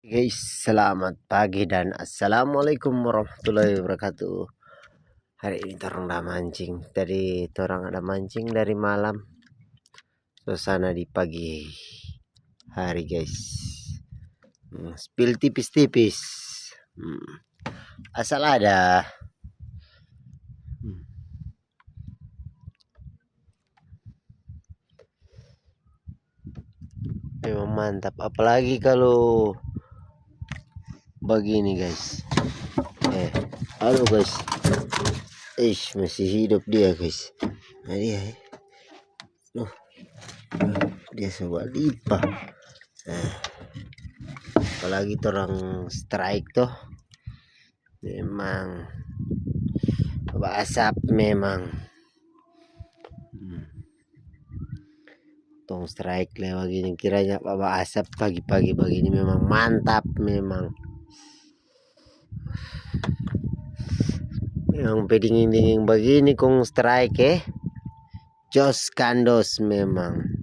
Guys, selamat pagi dan assalamualaikum warahmatullahi wabarakatuh. Hari ini torang ada mancing. Tadi torang ada mancing dari malam. Suasana di pagi hari guys. Spill tipis-tipis. Asal ada. Memang mantap. Apalagi kalau begini guys. Halo guys. Masih hidup dia guys. Nah dia. Dia sebuah lipa. Apalagi orang strike tuh. Memang asap memang. Tong strike lewat gini kiranya bawa asap pagi-pagi begini memang mantap memang. Yang pedingin-dingin begini kong strike jos kandos memang.